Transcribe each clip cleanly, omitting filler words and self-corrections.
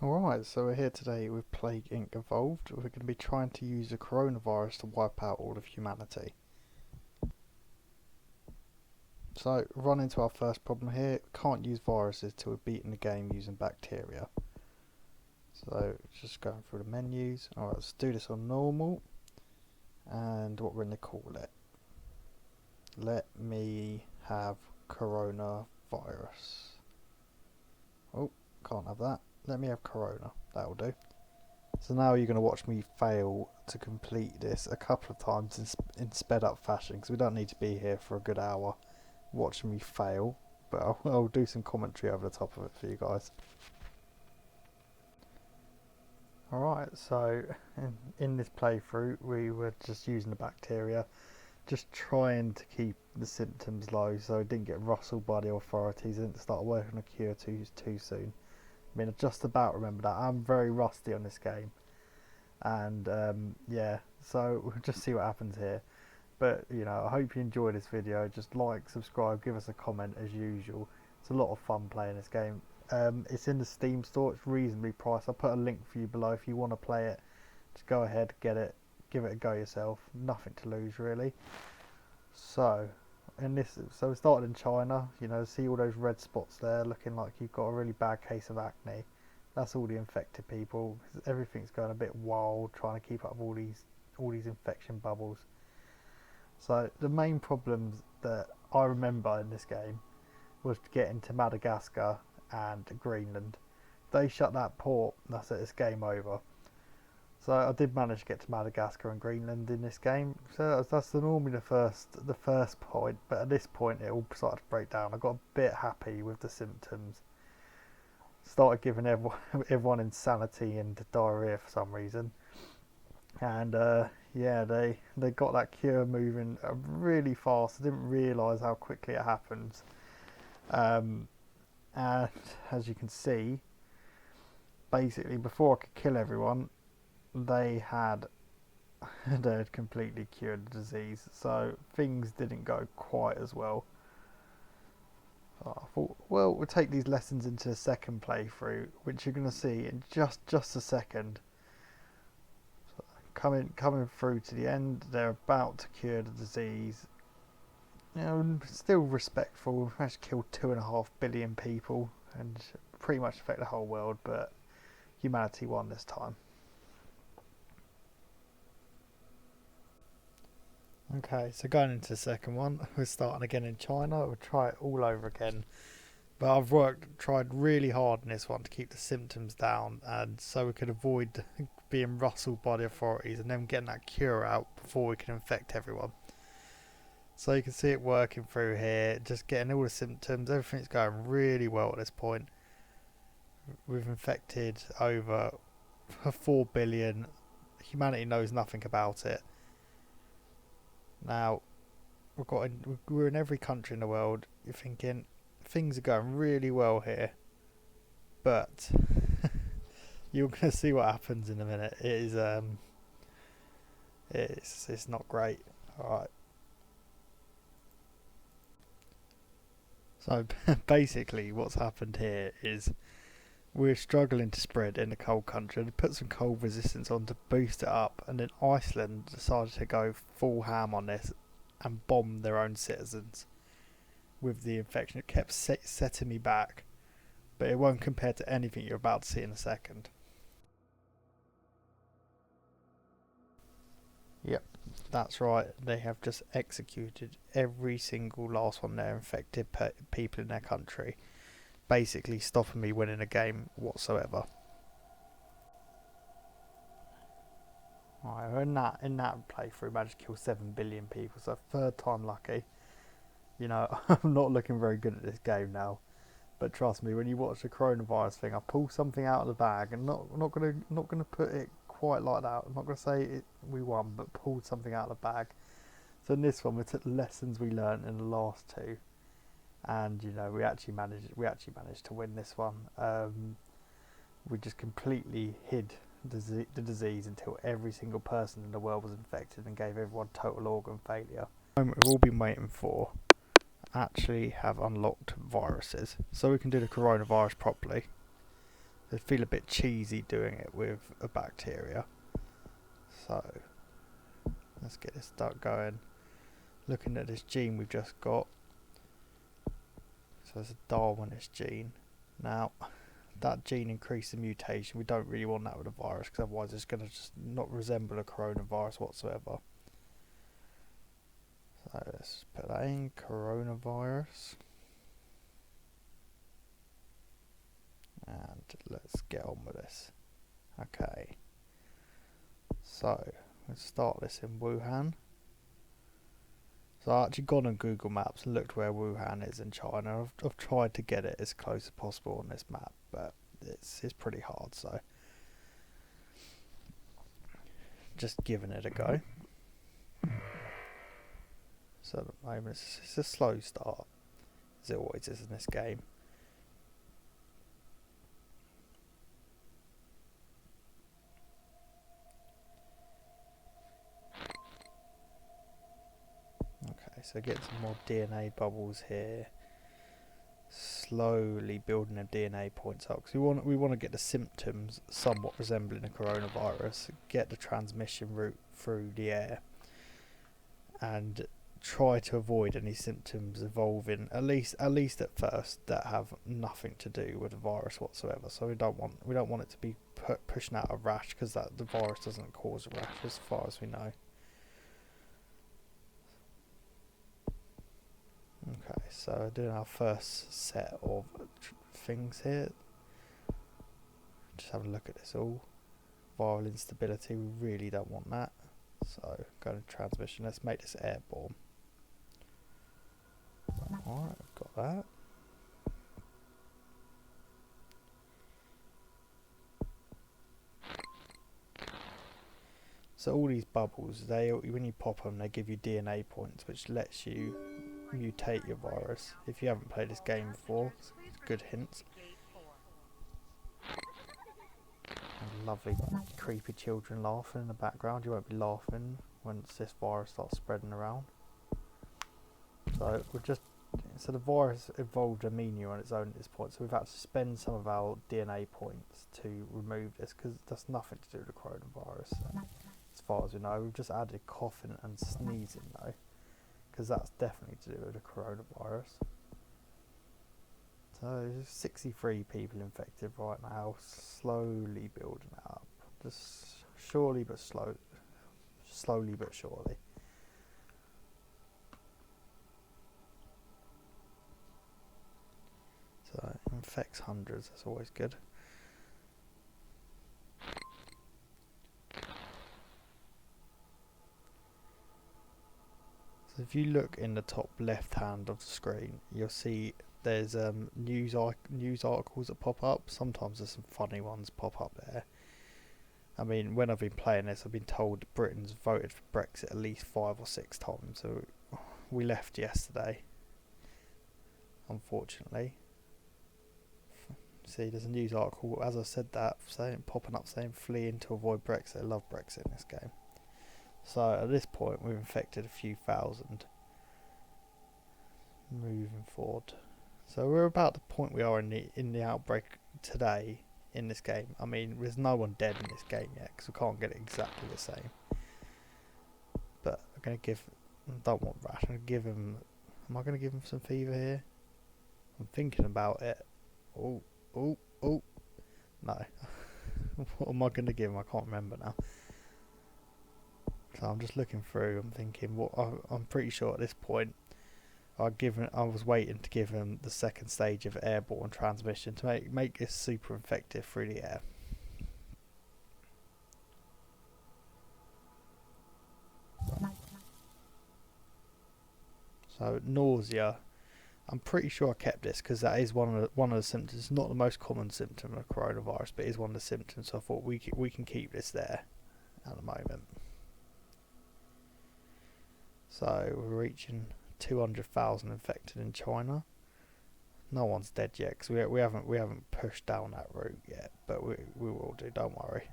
Alright, so we're here today with Plague Inc. Evolved. We're going to be trying to use the coronavirus to wipe out all of humanity. So, run into our first problem here. Can't use viruses till we've beaten the game using bacteria. So, just going through the menus. Alright, let's do this on normal. And what we're going to call it. Let me have coronavirus. Oh, can't have that. Let me have corona. That'll do. So now you're going to watch me fail to complete this a couple of times in sped up fashion, because we don't need to be here for a good hour watching me fail, but I'll do some commentary over the top of it for you guys. Alright, so in this playthrough we were just using the bacteria, just trying to keep the symptoms low so it didn't get rustled by the authorities and didn't start working on a cure too soon. I mean, I just about remember that. I'm very rusty on this game, and yeah, so we'll just see what happens here. But you know, I hope you enjoyed this video. Just like, subscribe, give us a comment as usual. It's a lot of fun playing this game. It's in the Steam store. It's reasonably priced. I'll put a link for you below if you want to play it. Just go ahead, get it, give it a go yourself. Nothing to lose really. So we started in China. You know, see all those red spots there, looking like you've got a really bad case of acne. That's all the infected people. Everything's going a bit wild, trying to keep up with all these infection bubbles. So the main problems that I remember in this game was getting to Madagascar and Greenland. They shut that port. That's it. It's game over. So I did manage to get to Madagascar and Greenland in this game. So that's normally the first point, but at this point it all started to break down. I got a bit happy with the symptoms. Started giving everyone insanity and diarrhea for some reason. And yeah, they got that cure moving really fast. I didn't realise how quickly it happens. And as you can see, basically before I could kill everyone, they had completely cured the disease, so things didn't go quite as well. So I thought, well, we'll take these lessons into the second playthrough, which you're going to see in just a second. So coming through to the end, they're about to cure the disease. You know, still respectful. We've managed to kill 2.5 billion people and pretty much affect the whole world, but humanity won this time. Okay, so going into the second one, we're starting again in China. We'll try it all over again. But I've tried really hard in this one to keep the symptoms down, and so we could avoid being rustled by the authorities and then getting that cure out before we can infect everyone. So you can see it working through here, just getting all the symptoms. Everything's going really well at this point. We've infected over 4 billion. Humanity knows nothing about it. Now, we're in every country in the world. You're thinking things are going really well here, but you're going to see what happens in a minute. It is it's not great. All right. So basically, what's happened here is we're struggling to spread in a cold country. They put some cold resistance on to boost it up, and then Iceland decided to go full ham on this and bomb their own citizens with the infection. It kept setting me back, but it won't compare to anything you're about to see in a second. Yep, that's right. They have just executed every single last one of their infected people in their country, basically stopping me winning a game whatsoever. Alright, in that playthrough, managed to kill 7 billion people, so third time lucky. You know, I'm not looking very good at this game now, but trust me, when you watch the coronavirus thing, I pull something out of the bag, and not gonna put it quite like that. I'm not gonna say we won, but pulled something out of the bag. So in this one, we took the lessons we learned in the last two. And you know, we actually managed to win this one. We just completely hid the disease until every single person in the world was infected and gave everyone total organ failure. We've all been waiting for actually have unlocked viruses, so we can do the coronavirus properly. They feel a bit cheesy doing it with a bacteria. So let's get this start going. Looking at this gene we've just got. So it's a Darwinist gene. Now that gene increases mutation. We don't really want that with a virus because otherwise it's going to just not resemble a coronavirus whatsoever. So let's put that in, coronavirus. And let's get on with this. Okay. So let's start this in Wuhan. So I actually gone on Google Maps and looked where Wuhan is in China. I've tried to get it as close as possible on this map, but it's pretty hard, so just giving it a go. So at the moment it's a slow start, as it always is in this game. Okay, so get some more DNA bubbles here. Slowly building the DNA points up because we want to get the symptoms somewhat resembling a coronavirus, get the transmission route through the air, and try to avoid any symptoms evolving at least at first that have nothing to do with the virus whatsoever. So we don't want it to be pushing out a rash because the virus doesn't cause a rash as far as we know. Okay, so doing our first set of things here. Just have a look at this all. Viral instability, we really don't want that. So going to transmission, let's make this airborne. Alright, I've got that. So all these bubbles, when you pop them, they give you DNA points, which lets you mutate your virus. If you haven't played this game before, it's good hints. And lovely creepy children laughing in the background. You won't be laughing once this virus starts spreading around. So the virus evolved amino on its own at this point, so we've had to spend some of our DNA points to remove this because that's nothing to do with the coronavirus. As far as we know, we've just added coughing and sneezing though, because that's definitely to do with the coronavirus. So 63 people infected right now, slowly building up, just slowly but surely. So infects hundreds, that's always good. So if you look in the top left hand of the screen, you'll see there's news articles that pop up. Sometimes there's some funny ones pop up there. I mean, when I've been playing this, I've been told Britain's voted for Brexit at least 5 or 6 times. So we left yesterday, unfortunately. See, there's a news article, as I said that, popping up saying fleeing to avoid Brexit. I love Brexit in this game. So at this point we've infected a few thousand. Moving forward. So we're about the point we are in the outbreak today in this game. I mean, there's no one dead in this game yet because we can't get it exactly the same. But I'm going to don't want rash, I'm going to give him, am I going to give him some fever here? I'm thinking about it. Oh, no. What am I going to give him? I can't remember now. So I'm just looking through, I'm thinking, I'm pretty sure at this point I was waiting to give him the second stage of airborne transmission to make this super infective through the air. So nausea, I'm pretty sure I kept this because that is one of the symptoms. It's not the most common symptom of coronavirus, but it is one of the symptoms. So I thought we can keep this there at the moment. So we're reaching 200,000 infected in China. No one's dead yet because we haven't pushed down that route yet, but we will do. Don't worry.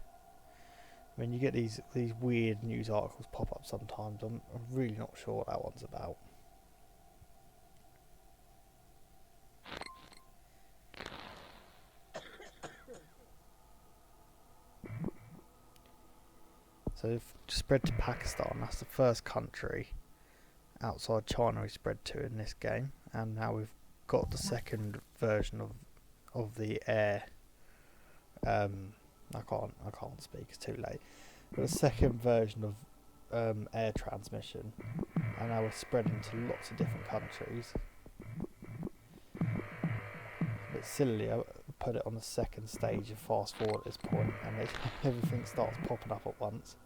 I mean, you get these weird news articles pop up sometimes. I'm really not sure what that one's about. So we've spread to Pakistan. That's the first country outside China we spread to in this game, and now we've got the second version of the air. I can't speak. It's too late. But the second version of air transmission, and now we're spreading to lots of different countries. But sillily, I put it on the second stage of fast forward at this point, and everything starts popping up at once.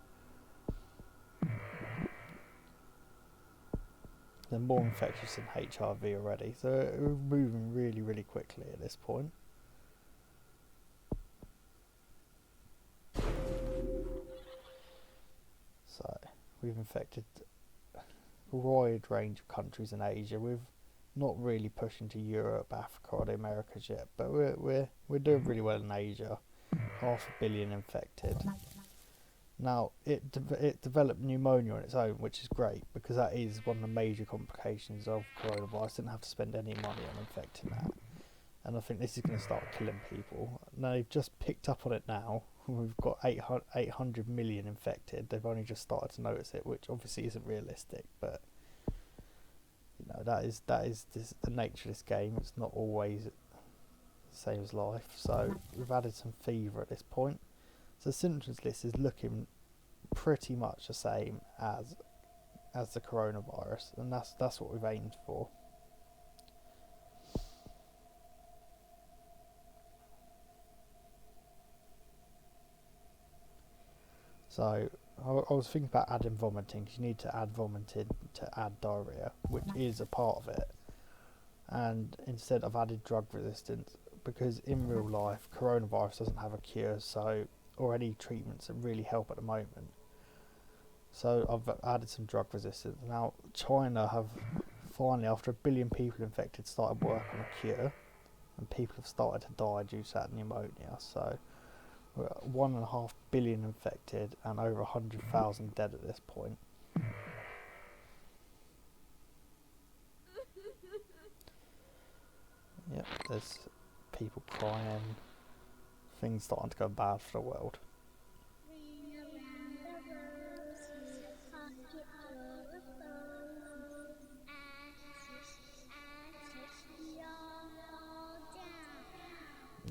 They're more infectious than HIV already, so we're moving really, really quickly at this point. So we've infected a wide range of countries in Asia. We've not really pushing to Europe, Africa, or the Americas yet, but we're doing really well in Asia. 500 million infected. Now it developed pneumonia on its own, which is great because that is one of the major complications of coronavirus. Didn't have to spend any money on infecting that, and I think this is going to start killing people. Now they've just picked up on it now. We've got 800 million infected. They've only just started to notice it, which obviously isn't realistic, but you know that is the nature of this game. It's not always the same as life. So we've added some fever at this point. So the symptoms list is looking pretty much the same as the coronavirus, and that's what we've aimed for. So I was thinking about adding vomiting, because you need to add vomiting to add diarrhea, which is a part of it. And instead I've added drug resistance, because in real life coronavirus doesn't have a cure, so or any treatments that really help at the moment. So I've added some drug resistance. Now China have finally, after 1 billion people infected, started work on a cure, and people have started to die due to that pneumonia. So we're at 1.5 billion infected and over 100,000 dead at this point. Yep, there's people crying, things starting to go bad for the world.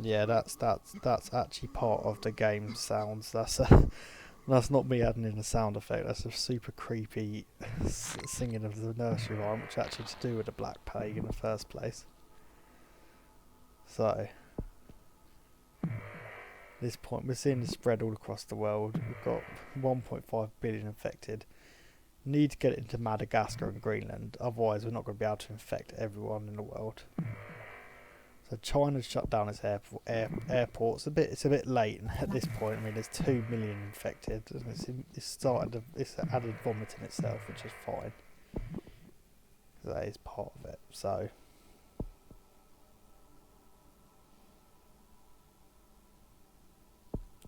Yeah, that's actually part of the game sounds. That's not me adding in a sound effect. That's a super creepy singing of the nursery rhyme, which is actually to do with the Black Plague in the first place. So, at this point, we're seeing the spread all across the world. We've got 1.5 billion infected. Need to get it into Madagascar and Greenland, otherwise we're not going to be able to infect everyone in the world. So China's shut down its airports. It's a bit late at this point. I mean, there's 2 million infected, and it's added vomiting itself, which is fine. That is part of it. So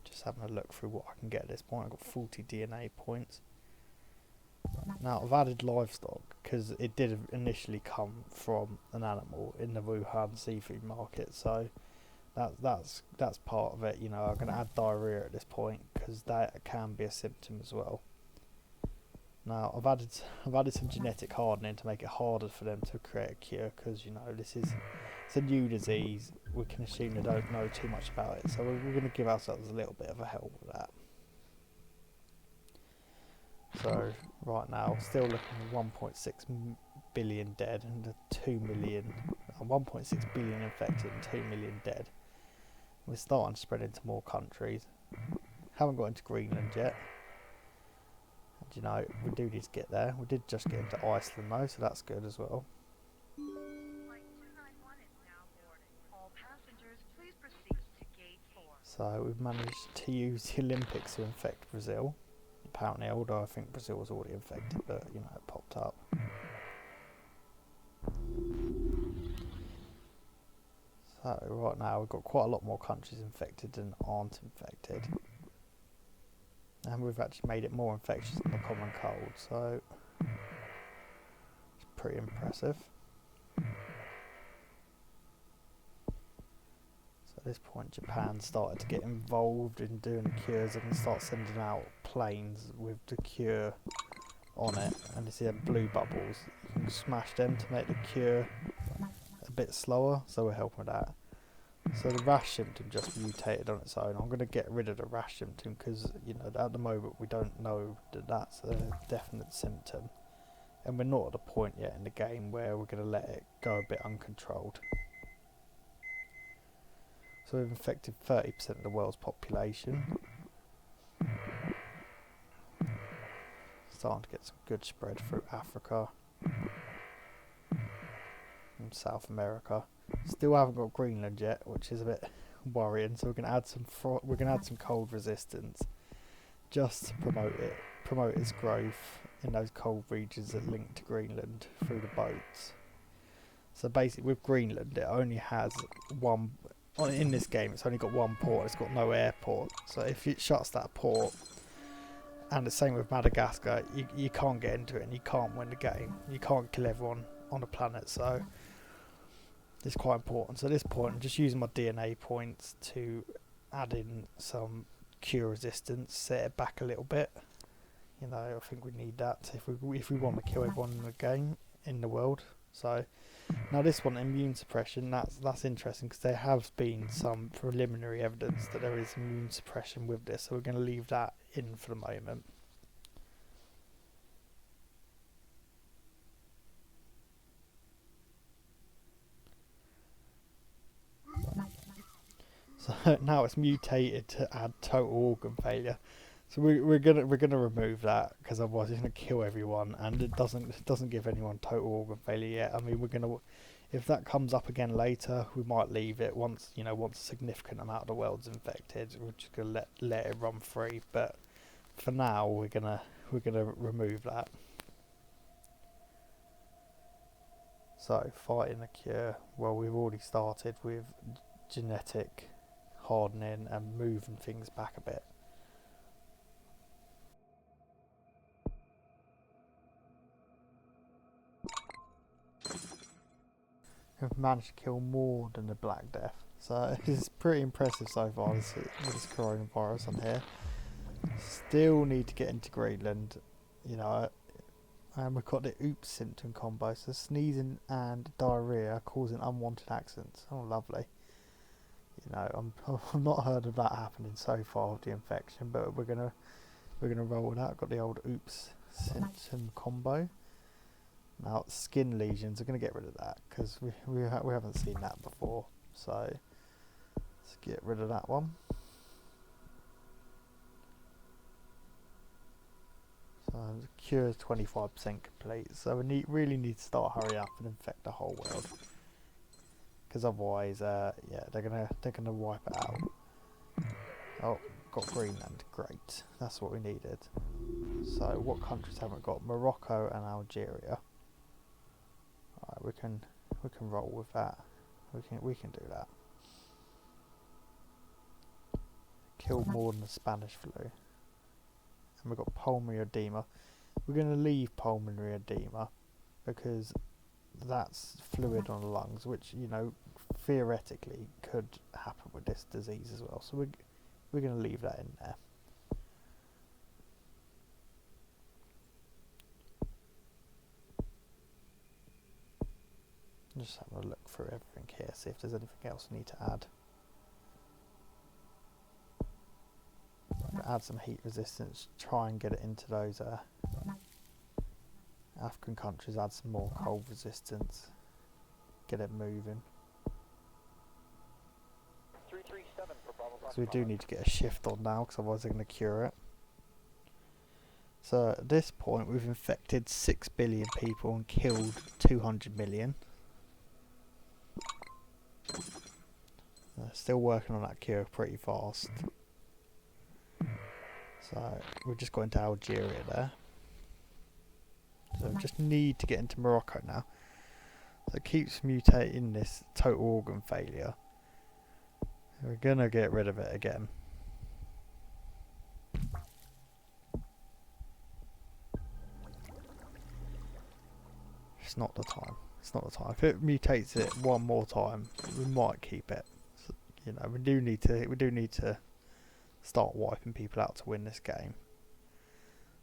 just having a look through what I can get at this point. I've got 40 DNA points. Now I've added livestock because it did initially come from an animal in the Wuhan seafood market, so that's part of it. You know, I'm going to add diarrhea at this point because that can be a symptom as well. Now I've added some genetic hardening to make it harder for them to create a cure, because you know it's a new disease. We can assume they don't know too much about it, so we're going to give ourselves a little bit of a help with that. So right now, still looking at 1.6 billion dead and 1.6 billion infected and 2 million dead. We're starting to spread into more countries. Haven't got into Greenland yet. And you know, we do need to get there. We did just get into Iceland though, so that's good as well. So we've managed to use the Olympics to infect Brazil. Apparently, although I think Brazil was already infected, but you know, it popped up. So right now we've got quite a lot more countries infected than aren't infected, and we've actually made it more infectious than the common cold, so it's pretty impressive. So this point Japan started to get involved in doing the cures. They can start sending out planes with the cure on it, and you see them blue bubbles. You can smash them to make the cure a bit slower, so we're helping with that. So the rash symptom just mutated on its own. I'm going to get rid of the rash symptom because, you know, at the moment we don't know that that's a definite symptom, and we're not at a point yet in the game where we're going to let it go a bit uncontrolled. So we've infected 30% of the world's population. Starting to get some good spread through Africa and South America. Still haven't got Greenland yet, which is a bit worrying. So we're going to add some cold resistance just to promote its growth in those cold regions that link to Greenland through the boats. So basically, with Greenland, it only has one. In this game, it's only got one port. It's got no airport. So if it shuts that port, and the same with Madagascar, you can't get into it and you can't win the game. You can't kill everyone on the planet. So it's quite important. So at this point, I'm just using my DNA points to add in some cure resistance, set it back a little bit. You know, I think we need that if we want to kill everyone in the game, in the world. So now this one, immune suppression, that's interesting because there has been some preliminary evidence that there is immune suppression with this, so we're going to leave that in for the moment. So now it's mutated to add total organ failure. So we're gonna remove that because otherwise it's gonna kill everyone, and it doesn't give anyone total organ failure yet. I mean, if that comes up again later, we might leave it once a significant amount of the world's infected. We're just gonna let it run free. But for now, we're gonna remove that. So fighting a cure. Well, we've already started with genetic hardening and moving things back a bit. Have managed to kill more than the Black Death, so it's pretty impressive so far with this coronavirus on here. Still need to get into Greenland, and we've got the oops symptom combo, so sneezing and diarrhea causing unwanted accidents. Oh, lovely. I've not heard of that happening so far with the infection, but we're gonna roll with that. Got the old oops symptom combo. Now skin lesions, are going to get rid of that because we haven't seen that before, so let's get rid of that one. So the cure is 25% complete, so we really need to start hurry up and infect the whole world, because otherwise they're gonna wipe it out. Oh, got Greenland, great, that's what we needed. So what countries haven't got? Morocco and Algeria. Alright, we can roll with that. We can do that. Kill more than the Spanish flu. And we've got pulmonary edema. We're going to leave pulmonary edema because that's fluid on the lungs, which theoretically could happen with this disease as well. So we're going to leave that in there. Just having a look through everything here, see if there's anything else we need to add. Add some heat resistance, try and get it into those African countries, add some more cold resistance, get it moving. So we do need to get a shift on now, because otherwise they're going to cure it. So at this point we've infected 6 billion people and killed 200 million. Still working on that cure pretty fast. So we've just got into Algeria there. So we just need to get into Morocco now. So it keeps mutating this total organ failure. We're gonna get rid of it again. It's not the time. It's not the time. If it mutates it one more time, we might keep it. So, you know, we do need to start wiping people out to win this game.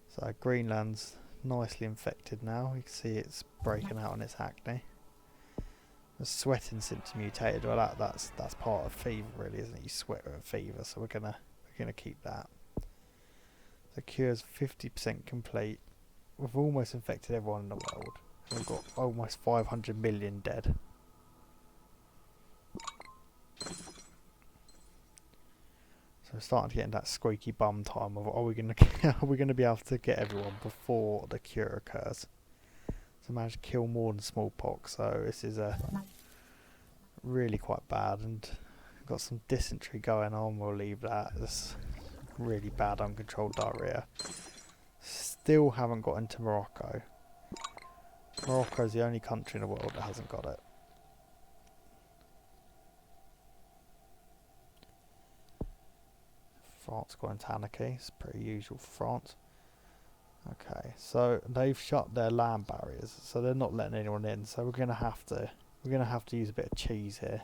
So Greenland's nicely infected now. You can see it's breaking out on its acne. The sweating symptom mutated. Well, that's part of fever, really, isn't it? You sweat with a fever, so we're gonna keep that. The cure's 50% complete. We've almost infected everyone in the world. We've got almost 500 million dead. So we're starting to get in that squeaky bum time of, are we gonna be able to get everyone before the cure occurs? So managed to kill more than smallpox. So this is really quite bad, and got some dysentery going on. We'll leave that. It's really bad uncontrolled diarrhea. Still haven't got into Morocco. Morocco's the only country in the world that hasn't got it. France got into anarchy. It's pretty usual for France. Okay, so they've shut their land barriers, so they're not letting anyone in. So we're gonna have to use a bit of cheese here.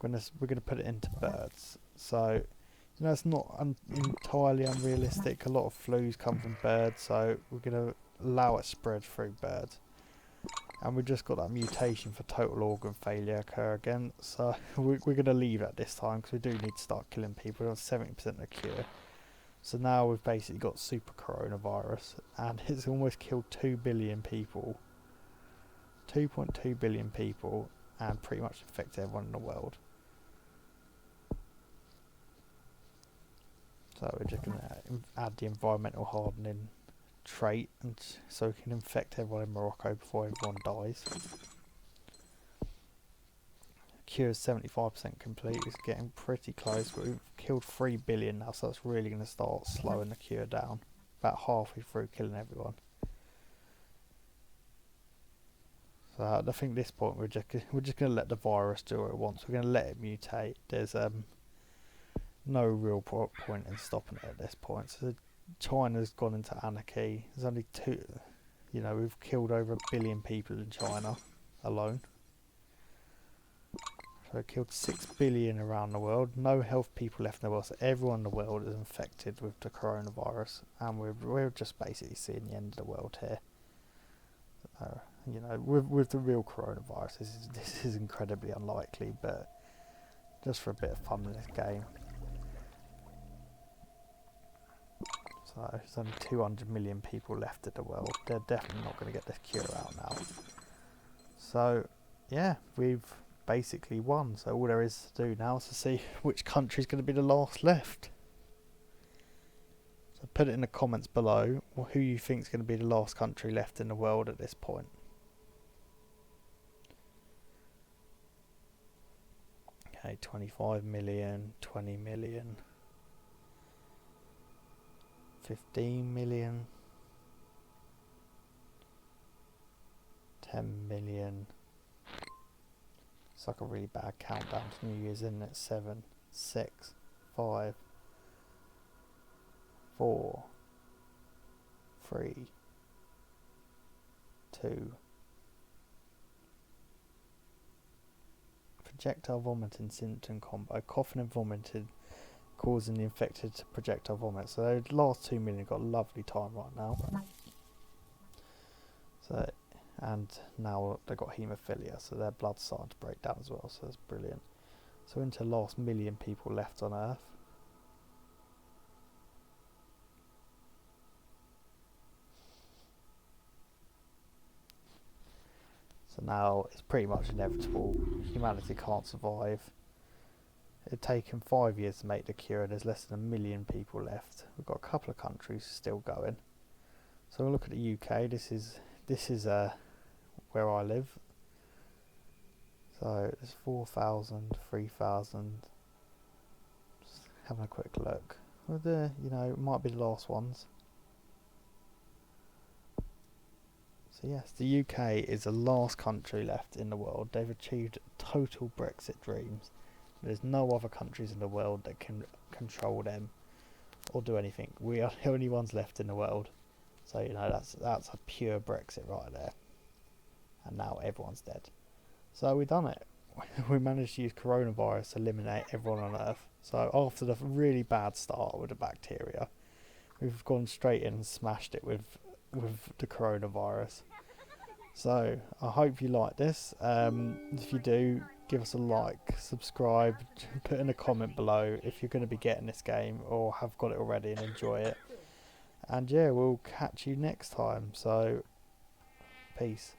We're gonna put it into birds. So you know, it's not entirely unrealistic. A lot of flus come from birds, so we're gonna allow it spread through birds. And we just got that mutation for total organ failure occur again. So we're gonna leave that this time because we do need to start killing people. We're on 70% of the cure. So now we've basically got super coronavirus, and it's almost killed 2 billion people. 2.2 billion people, and pretty much infected everyone in the world. So we're just going to add the environmental hardening trait, and so we can infect everyone in Morocco before everyone dies. Cure is 75% complete. It's getting pretty close, but we've killed 3 billion now, so that's really going to start slowing the cure down. About halfway through killing everyone. So I think at this point we're just going to let the virus do what it wants. We're going to let it mutate. There's no real point in stopping it at this point. So China's gone into anarchy. There's only we've killed over 1 billion people in China alone. So it killed 6 billion around the world. No health people left in the world, so everyone in the world is infected with the coronavirus, and we're just basically seeing the end of the world here. With the real coronavirus, this is incredibly unlikely, but just for a bit of fun in this game. So there's only 200 million people left in the world. They're definitely not going to get this cure out now. So yeah, we've basically won. So all there is to do now is to see which country is going to be the last left. So put it in the comments below who you think is going to be the last country left in the world at this point. Okay, 25 million, 20 million, 15 million, 10 million. It's like a really bad countdown to New Year's, isn't it? 7, 6, 5, 4, 3, 2. Projectile vomiting symptom combo. Coughing and vomiting causing the infected to projectile vomit. So the last 2 million got a lovely time right now. So, and now they've got haemophilia, so their blood's starting to break down as well, so that's brilliant. So into the last 1 million people left on Earth. So now it's pretty much inevitable. Humanity can't survive. It'd taken 5 years to make the cure, and there's less than 1 million people left. We've got a couple of countries still going. So we'll look at the UK. This is where I live. So there's 4,000, 3,000. Just having a quick look. It might be the last ones. So yes, the UK is the last country left in the world. They've achieved total Brexit dreams. There's no other countries in the world that can control them or do anything. We are the only ones left in the world. So that's a pure Brexit right there. And now everyone's dead. So we've done it. we managed to use coronavirus to eliminate everyone on Earth. So after the really bad start with the bacteria, we've gone straight in and smashed it with the coronavirus. So I hope you like this. If you do, give us a like, subscribe, put in a comment below if you're going to be getting this game or have got it already and enjoy it. And yeah, we'll catch you next time. So peace.